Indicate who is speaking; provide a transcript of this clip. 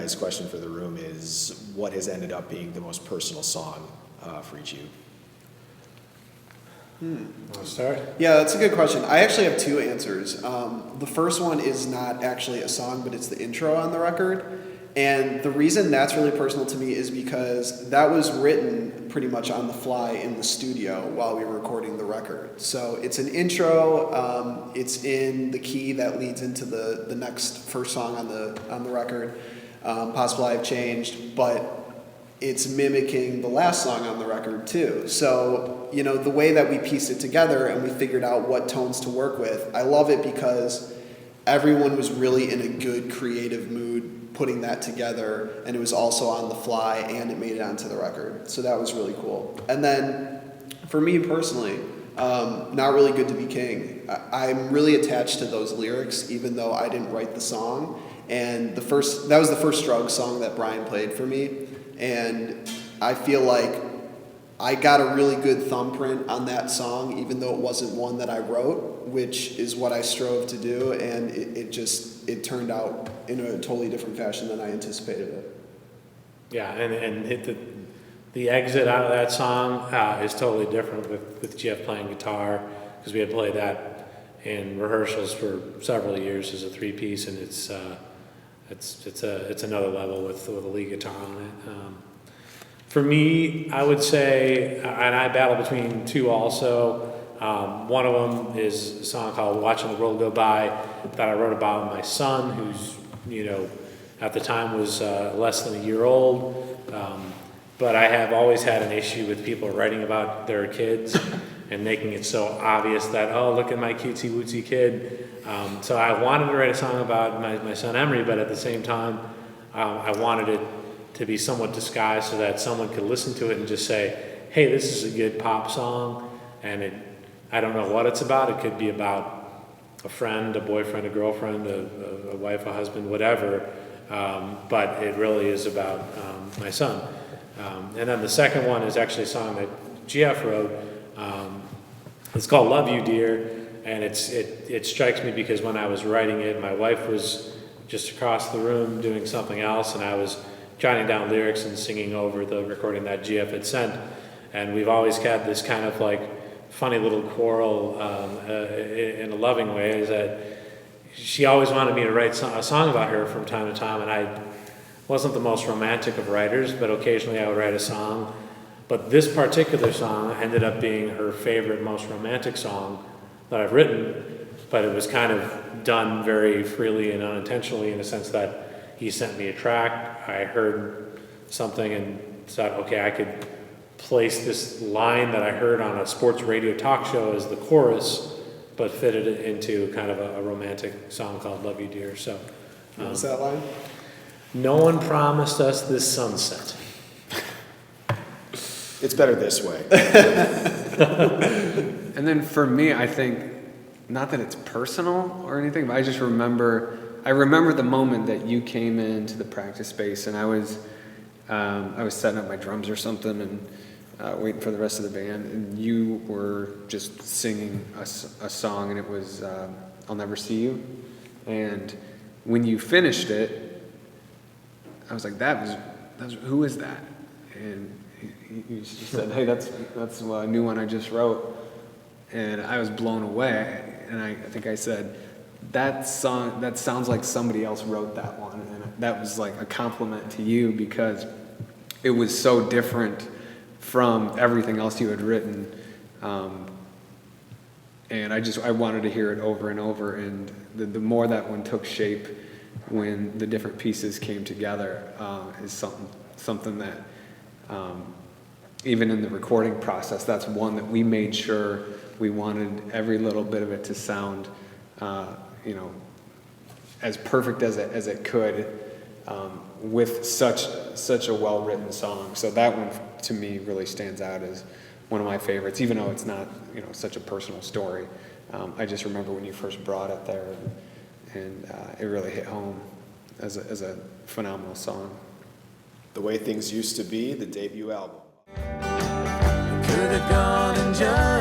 Speaker 1: guys, question for the room is, what has ended up being the most personal song for each of you?
Speaker 2: Want to start?
Speaker 3: Yeah, that's a good question. I actually have two answers. The first one is not actually a song, but it's the intro on the record. And the reason that's really personal to me is because that was written pretty much on the fly in the studio while we were recording the record. So it's an intro. It's in the key that leads into the next first song on the record. Possible I've Changed, but it's mimicking the last song on the record too. So, you know, the way that we pieced it together and we figured out what tones to work with, I love it because everyone was really in a good creative mood putting that together, and it was also on the fly and it made it onto the record. So that was really cool. And then for me personally, Not Really Good to Be King, I'm really attached to those lyrics even though I didn't write the song. And that was the first Struggs song that Brian played for me. And I feel like I got a really good thumbprint on that song, even though it wasn't one that I wrote, which is what I strove to do, and it turned out in a totally different fashion than I anticipated it.
Speaker 2: Yeah, and the exit out of that song is totally different with Jeff playing guitar, because we had played that in rehearsals for several years as a three-piece, and it's another level with a lead guitar on it. For me, I would say, and I battle between two also. One of them is a song called Watching the World Go By that I wrote about my son, who's, at the time was less than a year old. But I have always had an issue with people writing about their kids and making it so obvious that, oh, look at my cutesy wootsy kid. So I wanted to write a song about my son Emery, but at the same time, I wanted it to be somewhat disguised so that someone could listen to it and just say, hey, this is a good pop song. And I don't know what it's about. It could be about a friend, a boyfriend, a girlfriend, a wife, a husband, whatever. But it really is about my son. And then the second one is actually a song that GF wrote. It's called Love You, Dear. And it strikes me because when I was writing it, my wife was just across the room doing something else, and I was jotting down lyrics and singing over the recording that GF had sent. And we've always had this kind of like funny little quarrel in a loving way, is that she always wanted me to write a song about her from time to time, and I wasn't the most romantic of writers, but occasionally I would write a song. But this particular song ended up being her favorite, most romantic song that I've written, but it was kind of done very freely and unintentionally, in the sense that he sent me a track, I heard something and thought, okay, I could place this line that I heard on a sports radio talk show as the chorus, but fitted it into kind of a romantic song called Love You, Dear. So,
Speaker 3: What was that line?
Speaker 2: No one promised us this sunset.
Speaker 1: It's better this way.
Speaker 4: And then for me, I think, not that it's personal or anything, but I just remember the moment that you came into the practice space, and I was setting up my drums or something and waiting for the rest of the band, and you were just singing a song, and it was I'll Never See You. And when you finished it, I was like, that was who is that? And you said, hey, that's a new one I just wrote. And I was blown away, and I think I said, that song, that sounds like somebody else wrote that one. And that was like a compliment to you, because it was so different from everything else you had written. And I wanted to hear it over and over. And the more that one took shape when the different pieces came together, is something that, even in the recording process, that's one that we made sure we wanted every little bit of it to sound, as perfect as it could, with such a well-written song. So that one to me really stands out as one of my favorites, even though it's not such a personal story. I just remember when you first brought it there, and it really hit home as a phenomenal song.
Speaker 1: The Way Things Used to Be, the debut album.
Speaker 5: Could have gone and just